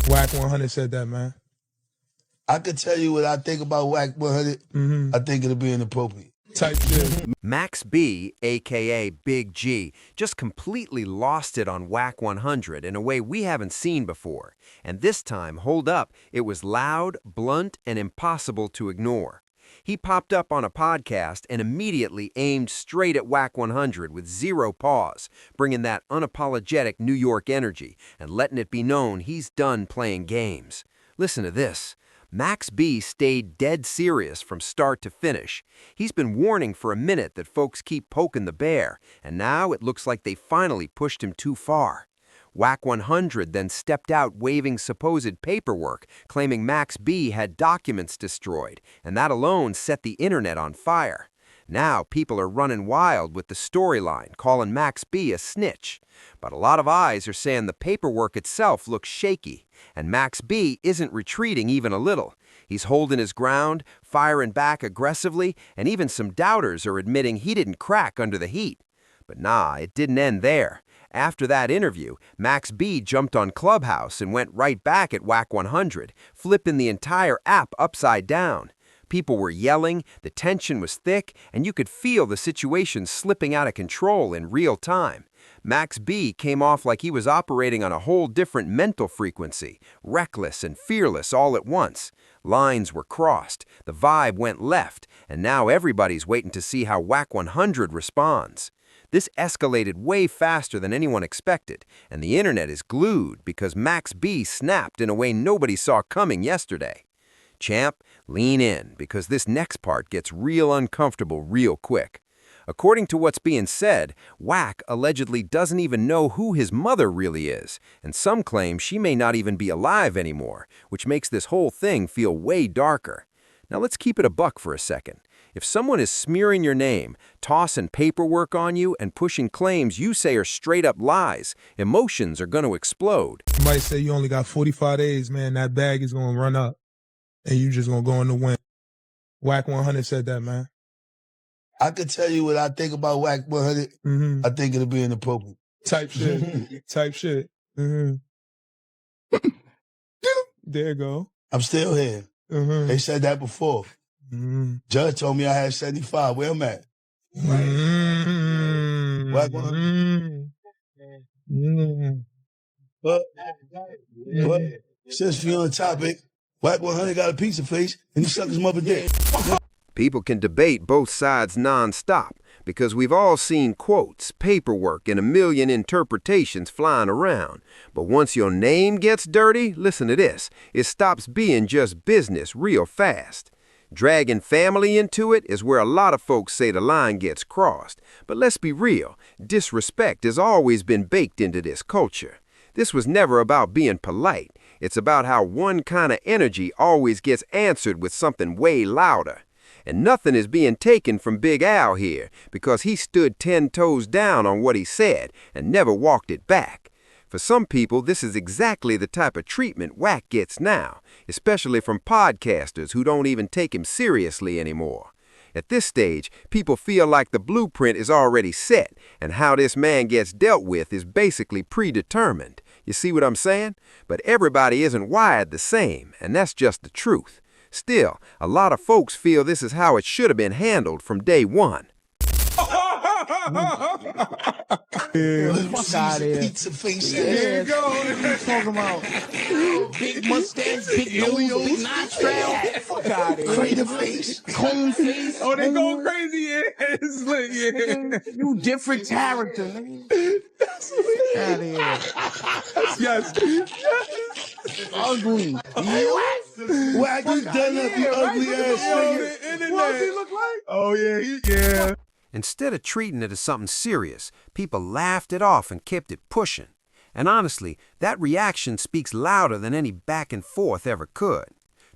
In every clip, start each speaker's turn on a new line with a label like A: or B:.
A: Wack 100 said that, man.
B: I could tell you what I think about Wack 100. I think it'll be inappropriate.
A: Type shit.
C: Max B, aka Big G, just completely lost it on Wack 100 in a way we haven't seen before. And this time, hold up, it was loud, blunt, and impossible to ignore. He popped up on a podcast and immediately aimed straight at Wack 100 with zero pause, bringing that unapologetic New York energy and letting it be known he's done playing games. Listen to this. Max B stayed dead serious from start to finish. He's been warning for a minute that folks keep poking the bear, and now it looks like they finally pushed him too far. Wack 100 then stepped out waving supposed paperwork, claiming Max B had documents destroyed, and that alone set the internet on fire. Now people are running wild with the storyline, calling Max B a snitch. But a lot of eyes are saying the paperwork itself looks shaky, and Max B isn't retreating even a little. He's holding his ground, firing back aggressively, and even some doubters are admitting he didn't crack under the heat. But nah, it didn't end there. After that interview, Max B jumped on Clubhouse and went right back at Wack 100, flipping the entire app upside down. People were yelling, the tension was thick, and you could feel the situation slipping out of control in real time. Max B came off like he was operating on a whole different mental frequency, reckless and fearless all at once. Lines were crossed, the vibe went left, and now everybody's waiting to see how Wack 100 responds. This escalated way faster than anyone expected, and the internet is glued because Max B snapped in a way nobody saw coming yesterday. Champ, lean in, because this next part gets real uncomfortable real quick. According to what's being said, Wack allegedly doesn't even know who his mother really is, and some claim she may not even be alive anymore, which makes this whole thing feel way darker. Now let's keep it a buck for a second. If someone is smearing your name, tossing paperwork on you, and pushing claims you say are straight-up lies, emotions are going to explode.
A: You might say you only got 45 days, man. That bag is going to run up, and you just going to go in the wind. Wack 100 said that, man.
B: I could tell you what I think about Wack 100. I think it'll be inappropriate.
A: Type shit. Type shit. There you go.
B: I'm still here. They said that before. Judge told me I had 75. Where I'm at? Wack 100. But since we're on the topic, Wack 100 got a pizza face and he sucked his mother dick.
C: People can debate both sides non-stop because we've all seen quotes, paperwork, and a million interpretations flying around. But once your name gets dirty, listen to this, it stops being just business real fast. Dragging family into it is where a lot of folks say the line gets crossed. But let's be real, disrespect has always been baked into this culture. This was never about being polite. It's about how one kind of energy always gets answered with something way louder. And nothing is being taken from Big Al here because he stood 10 toes down on what he said and never walked it back. For some people, this is exactly the type of treatment Wack gets now, especially from podcasters who don't even take him seriously anymore. At this stage, people feel like the blueprint is already set, and how this man gets dealt with is basically predetermined. You see what I'm saying? But everybody isn't wired the same, and that's just the truth. Still, a lot of folks feel this is how it should have been handled from day one.
D: Fuck out of here.
B: Pizza face.
D: There you go. What you talking about? Big mustache, big nose, big nostril. Fuck out of here.
B: Crater face.
D: Cone face.
A: Oh, they go crazy, yeah. It's lit, yeah.
D: You different character, nigga. Out of here.
A: Yes.
D: Ugly.
B: Wack, you done up, you ugly ass nigga.
A: What does he look like? Oh, yeah, yeah.
C: Instead of treating it as something serious, people laughed it off and kept it pushing. And honestly, that reaction speaks louder than any back and forth ever could.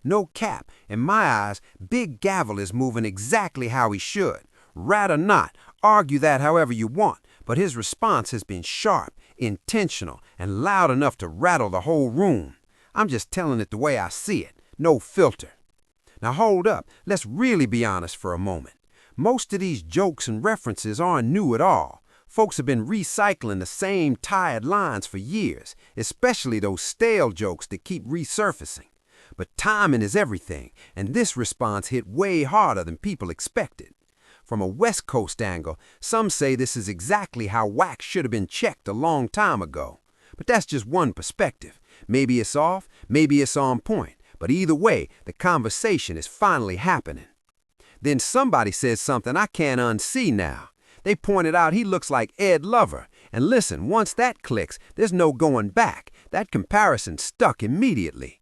C: No cap, in my eyes, Big Gavel is moving exactly how he should. Rat or not, argue that however you want, but his response has been sharp, intentional, and loud enough to rattle the whole room. I'm just telling it the way I see it, no filter. Now hold up, let's really be honest for a moment. Most of these jokes and references aren't new at all. Folks have been recycling the same tired lines for years, especially those stale jokes that keep resurfacing. But timing is everything, and this response hit way harder than people expected. From a West Coast angle, some say this is exactly how Wack should have been checked a long time ago. But that's just one perspective. Maybe it's off, maybe it's on point, but either way, the conversation is finally happening. Then somebody says something I can't unsee now. They pointed out he looks like Ed Lover, and listen, once that clicks, there's no going back. That comparison stuck immediately.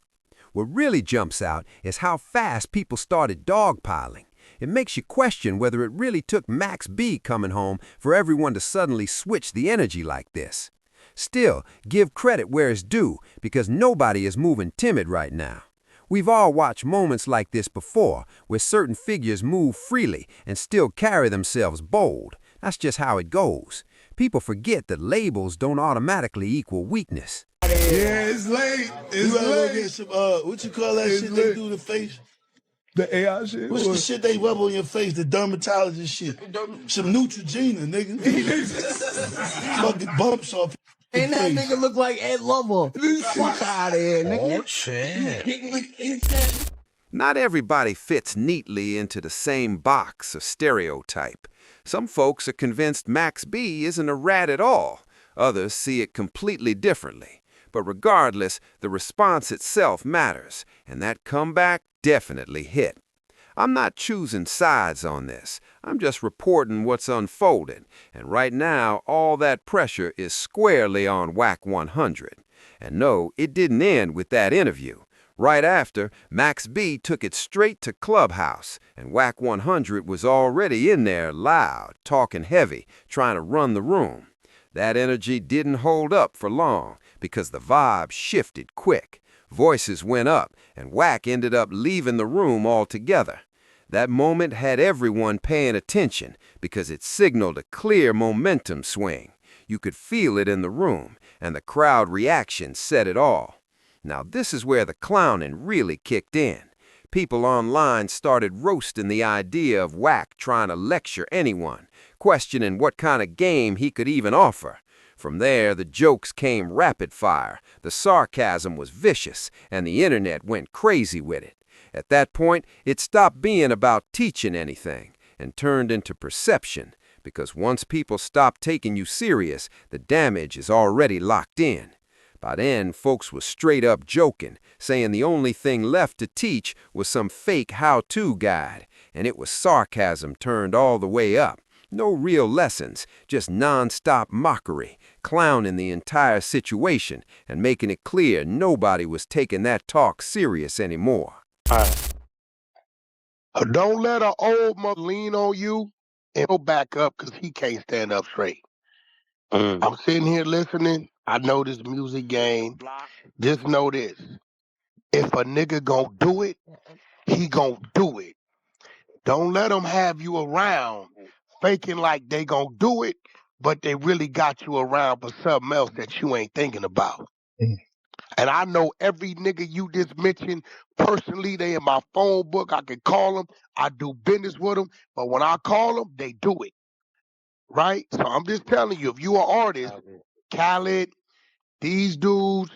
C: What really jumps out is how fast people started dogpiling. It makes you question whether it really took Max B coming home for everyone to suddenly switch the energy like this. Still, give credit where it's due, because nobody is moving timid right now. We've all watched moments like this before, where certain figures move freely and still carry themselves bold. That's just how it goes. People forget that labels don't automatically equal weakness.
A: Yeah, it's late. It's
B: You gotta go
A: late.
B: get some, what you call that
A: It's
B: shit
A: late.
B: they do to the face?
A: The AI shit.
B: What's the shit they rub on your face? The dermatologist shit. Some Neutrogena, nigga. Fucking bumps off your
D: And that
B: face.
D: nigga look like Ed Lover. Fuck out of here, nigga.
B: Oh, shit.
C: Not everybody fits neatly into the same box or stereotype. Some folks are convinced Max B isn't a rat at all. Others see it completely differently. But regardless, the response itself matters, and that comeback definitely hit. I'm not choosing sides on this. I'm just reporting what's unfolded, and right now all that pressure is squarely on Wack 100. And no, it didn't end with that interview. Right after, Max B took it straight to Clubhouse, and Wack 100 was already in there loud, talking heavy, trying to run the room. That energy didn't hold up for long, because the vibe shifted quick. Voices went up, and Wack ended up leaving the room altogether. That moment had everyone paying attention, because it signaled a clear momentum swing. You could feel it in the room, and the crowd reaction said it all. Now this is where the clowning really kicked in. People online started roasting the idea of Wack trying to lecture anyone, questioning what kind of game he could even offer. From there, the jokes came rapid fire, the sarcasm was vicious, and the internet went crazy with it. At that point, it stopped being about teaching anything and turned into perception, because once people stop taking you serious, the damage is already locked in. By then, folks were straight up joking, saying the only thing left to teach was some fake how-to guide, and it was sarcasm turned all the way up. No real lessons, just non-stop mockery, clowning the entire situation and making it clear nobody was taking that talk serious anymore.
E: Don't let an old mother lean on you and go back up because he can't stand up straight. I'm sitting here listening. I know this music game. Just know this. If a nigga gonna do it, he gonna do it. Don't let them have you around faking like they gonna do it, but they really got you around for something else that you ain't thinking about. And I know every nigga you just mentioned personally. They in my phone book. I can call them. I do business with them. But when I call them, they do it. Right? So I'm just telling you, if you an artist, Khaled, these dudes,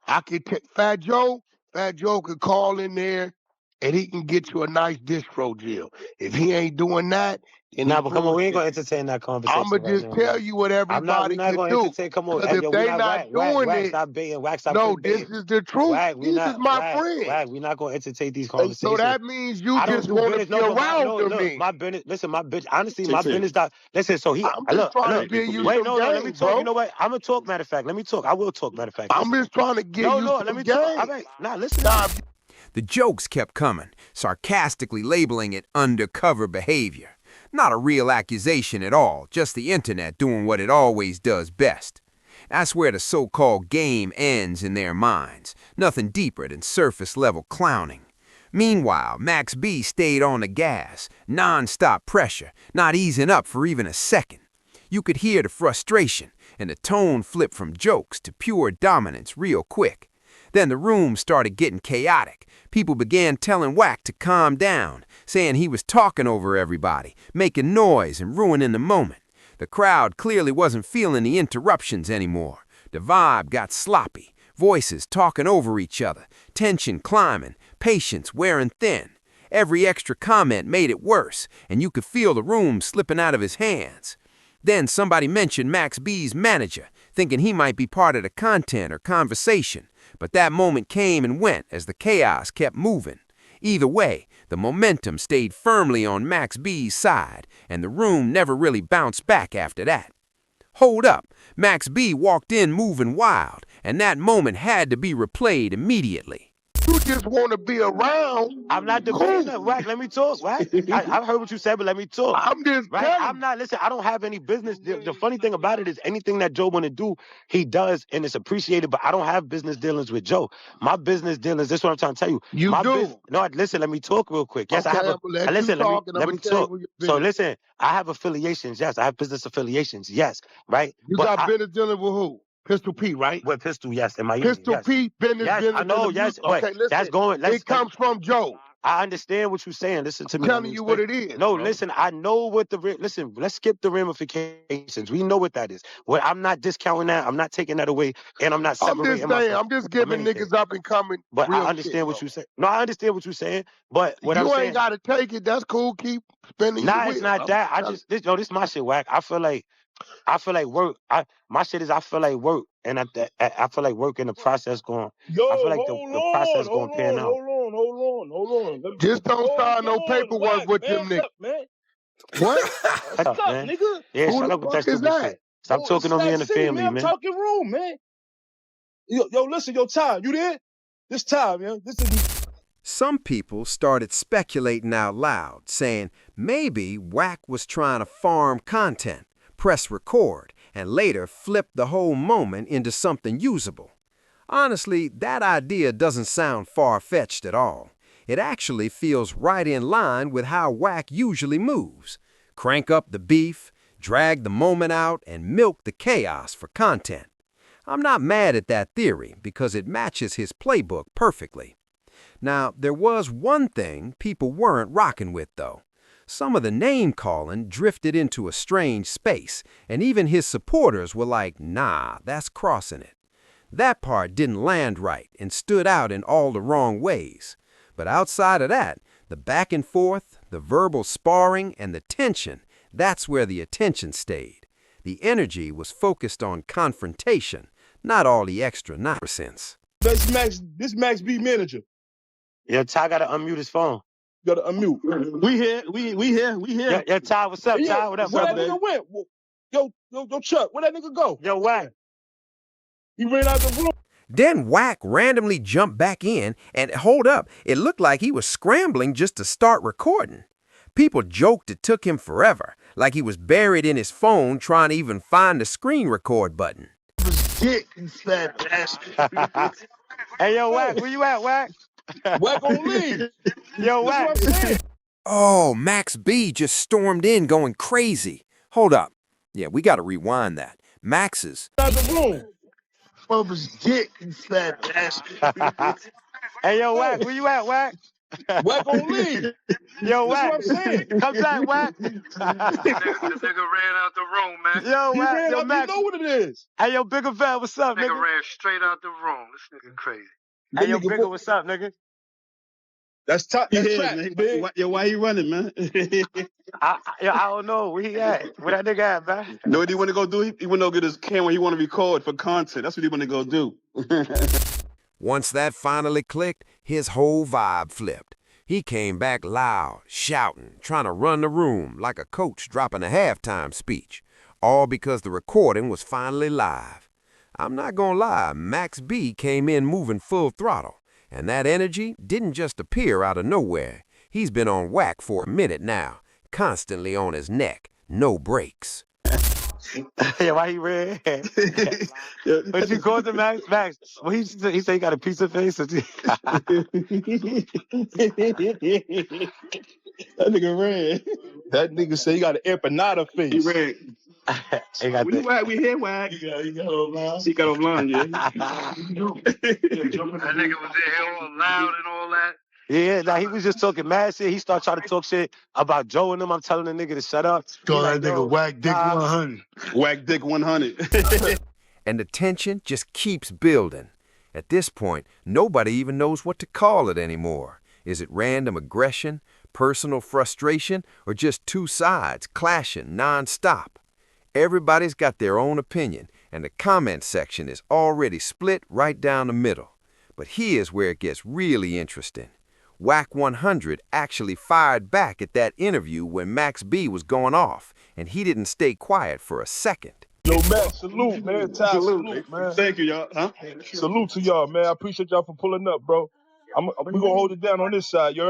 E: I can take Fat Joe could call in there and he can get you a nice distro deal. If he ain't doing that, then
F: Nah, but come on, we ain't gonna entertain that conversation.
E: I'ma just
F: right now,
E: tell
F: man.
E: you what
F: We're
E: everybody
F: not
E: can
F: gonna
E: do.
F: entertain. Come on,
E: Because if
F: yo, we
E: they
F: not
E: not
F: Wack,
E: doing it,
F: stop baiting. Wack, stop
E: no,
F: baiting.
E: this is the truth.
F: Wack, we
E: These
F: not
E: is my
F: Wack,
E: friends.
F: Wack, we not gonna entertain these
E: So
F: conversations.
E: that means you
F: I don't
E: just
F: do
E: want to
F: business.
E: be
F: No, but
E: around me.
F: my business. Listen, my bitch. Honestly, my business. Listen, so he.
E: I'm just trying to give you
F: Wait,
E: some
F: no, let me
E: game,
F: talk.
E: bro.
F: You know what? I'm gonna talk. Matter of fact, let me talk. I will talk. Matter of fact,
E: I'm just trying to give you
F: let
E: some
F: me
E: game.
F: talk. All right, listen.
C: The jokes kept coming, sarcastically labeling it undercover behavior. Not a real accusation at all, just the internet doing what it always does best. That's where the so-called game ends in their minds, nothing deeper than surface-level clowning. Meanwhile, Max B stayed on the gas, non-stop pressure, not easing up for even a second. You could hear the frustration, and the tone flipped from jokes to pure dominance real quick. Then the room started getting chaotic. People began telling Wack to calm down, saying he was talking over everybody, making noise and ruining the moment. The crowd clearly wasn't feeling the interruptions anymore. The vibe got sloppy, voices talking over each other, tension climbing, patience wearing thin. Every extra comment made it worse, and you could feel the room slipping out of his hands. Then somebody mentioned Max B's manager, thinking he might be part of the content or conversation. But that moment came and went as the chaos kept moving. Either way, the momentum stayed firmly on Max B's side, and the room never really bounced back after that. Hold up, Max B walked in moving wild, and that moment had to be replayed immediately.
E: You just want to be around.
F: I'm not debating that, Wack. Let me talk, Wack. I've heard what you said, but let me talk.
E: I'm just
F: Right?
E: telling
F: I'm not, listen, I don't have any business. The funny thing about it is anything that Joe want to do, he does, and it's appreciated, but I don't have business dealings with Joe. My business dealings, this is what I'm trying to tell you.
E: You
F: my
E: do.
F: No, listen, let me talk real quick. Yes,
E: Okay,
F: I have
E: I'm gonna let you
F: listen,
E: talk, and I'm
F: let
E: gonna
F: me
E: tell you
F: talk.
E: where your
F: So
E: business.
F: listen, I have affiliations, yes. I have business affiliations, yes, right?
E: You
F: But
E: got business dealing with who? Pistol P, right?
F: with Pistol, yes, in Miami,
E: Pistol
F: yes.
E: P, business
F: Yes, I
E: dealing
F: know,
E: in the
F: yes,
E: music.
F: but
E: Okay, listen.
F: that's going,
E: It comes from Joe.
F: I understand what you're saying. Listen to me.
E: Telling you what it is.
F: No,
E: bro.
F: listen, I know what listen, let's skip the ramifications. We know what that is. Well, I'm not discounting that. I'm not taking that away, and I'm not
E: I'm
F: separating
E: just saying.
F: myself
E: I'm just
F: from
E: giving
F: anything.
E: niggas up and coming
F: But
E: real
F: I understand
E: shit,
F: what
E: though.
F: you're saying. No, I understand what you're saying. But what I'm
E: You
F: saying,
E: ain't got to take it. That's cool. Keep spinning your
F: nah,
E: wheel.
F: it's not
E: I'm
F: that. I
E: telling
F: just this is my shit, Wack. I feel like work. My shit is I feel like work, and I feel like work in the process going.
B: Yo,
F: I feel like
B: hold
F: the
B: on,
F: process
B: hold
F: going pan
B: on,
F: out.
B: hold on.
E: Just don't start no
B: Hold on,
E: paperwork
B: Wack,
E: with
B: man.
E: them niggas.
B: Up, man.
E: What?
F: Shut
B: What's
F: up,
B: up,
F: man.
B: nigga?
F: Yeah,
E: Who
F: shut
E: the
F: up with
E: fuck
F: that
E: is
F: stupid
E: that?
F: shit. Stop
B: Yo,
F: talking
B: it's
F: to me
B: Stack
F: in the
B: City,
F: family,
B: man. I'm
F: man.
B: talking room, man. Yo, listen, yo, Ty, you there? This time, man. This is
C: Some people started speculating out loud, saying maybe Wack was trying to farm content, press record, and later flip the whole moment into something usable. Honestly, that idea doesn't sound far-fetched at all. It actually feels right in line with how Wack usually moves. Crank up the beef, drag the moment out, and milk the chaos for content. I'm not mad at that theory because it matches his playbook perfectly. Now, there was one thing people weren't rocking with, though. Some of the name-calling drifted into a strange space, and even his supporters were like, nah, that's crossing it. That part didn't land right and stood out in all the wrong ways. But outside of that, the back and forth, the verbal sparring, and the tension, that's where the attention stayed. The energy was focused on confrontation, not all the extra nonsense.
B: this Max B manager.
F: Yeah, Ty gotta unmute his phone.
B: You gotta unmute.
D: We here. We here.
F: Yeah, Ty, what's up,
B: Hey, yo,
F: Ty? What up,
B: where that
F: brother?
B: nigga went? Yo, Chuck, where that nigga go?
F: Yo, Wack.
B: He ran out the room.
C: Then Wack randomly jumped back in, and hold up, it looked like he was scrambling just to start recording. People joked it took him forever, like he was buried in his phone trying to even find the screen record button.
E: Dick, you fat bastard.
F: Hey, yo, Wack, where you at, Wack?
B: Wack on leave.
F: Yo,
B: That's
F: Wack.
B: what I'm saying.
C: Oh, Max B just stormed in going crazy. Hold up. Yeah, we gotta rewind that. Max's.
B: Out the room.
E: Mother's dick, you fat bastard.
F: Hey, yo, Wack, where you at, Wack?
B: Wack on leave.
F: Yo,
B: That's
F: Wack.
B: what I'm saying.
F: Come back, Wack.
G: The nigga ran out the room, man.
F: Yo,
B: He
F: Wack.
B: ran
F: Yo,
B: out. You
F: Max.
B: know what it is.
F: Hey, yo, Bigger Vet, what's up,
G: Nigga
F: nigga?
G: ran straight out the room. This nigga crazy.
F: Hey, yo,
B: That nigga
F: Bigger, what's up, nigga?
B: That's top.
D: He
B: That's
D: is,
B: track,
D: man.
B: big.
D: Why he running, man?
F: I don't know. Where he at? Where that nigga at, man?
D: Know what he want to go do? He want to go get his camera. He want to record for content. That's what he want to go do.
C: Once that finally clicked, his whole vibe flipped. He came back loud, shouting, trying to run the room like a coach dropping a halftime speech, all because the recording was finally live. I'm not gonna lie, Max B came in moving full throttle, and that energy didn't just appear out of nowhere. He's been on Wack for a minute now, constantly on his neck, no breaks.
F: Yeah, why he red? But you called him Max? Max, well, he said he got a pizza face.
D: That nigga ran.
B: That nigga say he got an empanada face.
D: He ran.
F: He got
D: We Wack. We here, Wack. He got offline. He got offline, yeah.
G: That nigga was in here all loud and all that.
F: Yeah, nah, he was just talking mad shit. He started trying to talk shit about Joe and them. I'm telling the nigga to shut up.
B: Call
F: He
B: that
F: like,
B: nigga
F: yo,
B: Wack Dick
F: nah.
B: 100.
H: Whack Dick 100.
C: And the tension just keeps building. At this point, nobody even knows what to call it anymore. Is it random aggression, personal frustration, or just two sides clashing non-stop? Everybody's got their own opinion, and the comment section is already split right down the middle. But here's where it gets really interesting. Wack 100 actually fired back at that interview when Max B was going off, and he didn't stay quiet for a second.
I: Yo, Max, salute, man. Ty, salute, man.
H: Thank you, y'all. Huh?
I: Salute to y'all, man. I appreciate y'all for pulling up, bro. We gonna hold it down on this side, you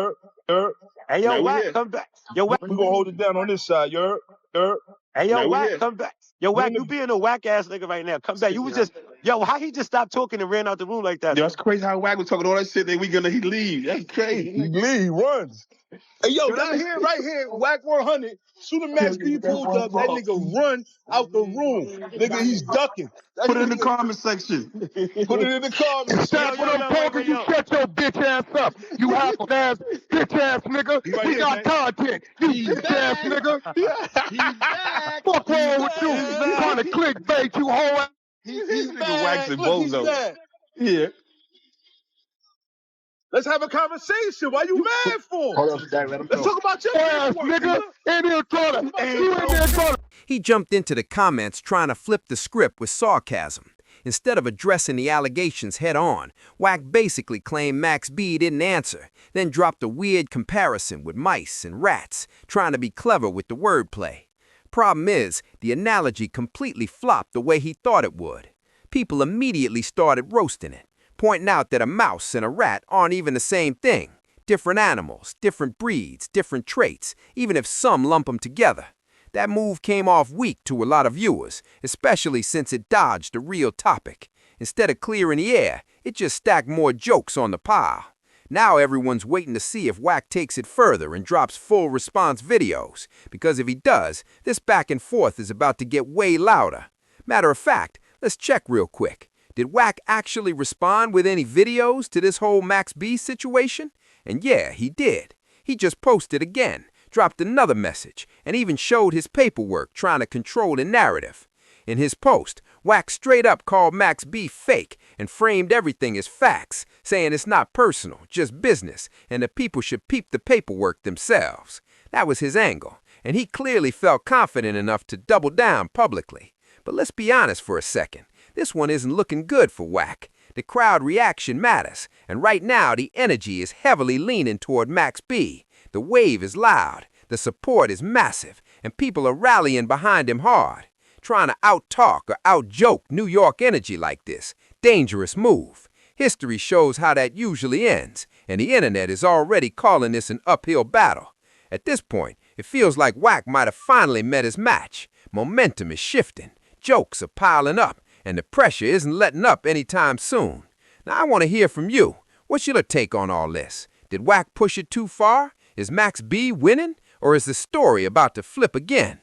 I: heard?
F: Hey, yo,
H: Now we
F: Wack,
H: here.
F: come back. Yo, Wack.
I: We gonna hold it down on this side, you heard?
F: Hey, yo,
H: Now we
F: Wack,
H: here.
F: come back. Yo, Wack, you being a whack ass nigga right now. Come back. You was just, yo, how he just stopped talking and ran out the room like that?
H: Yo, that's crazy how Whack was talking all that shit. Then he leave. That's crazy.
I: He leave, he runs. Hey, yo, right here, Wack 100. Soon as Max B pulled up, that nigga run out the room. Nigga, he's ducking. That
H: Put it in the
I: nigga-
H: comment section.
I: Put it in the comments.
F: Yo, yo, yo, wait, wait, yo.
J: Shut your bitch ass up, you hackle ass, bitch ass nigga.
I: He right
J: We
I: here,
J: got
I: man.
J: content, you bitch ass nigga. Fuck wrong with you? Trying to clickbait, you hoe ass.
I: He's
H: Nigga
I: back.
H: waxing
I: Look, he's
H: bozo.
I: back.
H: Yeah.
I: Let's have a conversation. Why you mad for?
H: Hold up, Stack. Let him
I: Let's
H: know.
I: talk about your
J: Ass
I: paperwork,
J: nigga, in here trying to, you in there trying to.
C: He jumped into the comments trying to flip the script with sarcasm. Instead of addressing the allegations head-on, Wack basically claimed Max B didn't answer, then dropped a weird comparison with mice and rats, trying to be clever with the wordplay. Problem is, the analogy completely flopped the way he thought it would. People immediately started roasting it, pointing out that a mouse and a rat aren't even the same thing. Different animals, different breeds, different traits, even if some lump them together. That move came off weak to a lot of viewers, especially since it dodged the real topic. Instead of clearing the air, it just stacked more jokes on the pile. Now everyone's waiting to see if Wack takes it further and drops full response videos, because if he does, this back and forth is about to get way louder. Matter of fact, let's check real quick. Did Wack actually respond with any videos to this whole Max B situation? And yeah, he did. He just posted again, dropped another message, and even showed his paperwork trying to control the narrative. In his post, Wack straight up called Max B fake and framed everything as facts, saying it's not personal, just business, and the people should peep the paperwork themselves. That was his angle, and he clearly felt confident enough to double down publicly. But let's be honest for a second. This one isn't looking good for Wack. The crowd reaction matters, and right now the energy is heavily leaning toward Max B. The wave is loud, the support is massive, and people are rallying behind him hard. Trying to out-talk or out-joke New York energy like this, dangerous move. History shows how that usually ends, and the internet is already calling this an uphill battle. At this point, it feels like Wack might have finally met his match. Momentum is shifting, jokes are piling up, and the pressure isn't letting up anytime soon. Now I want to hear from you. What's your take on all this? Did Wack push it too far? Is Max B winning? Or is the story about to flip again?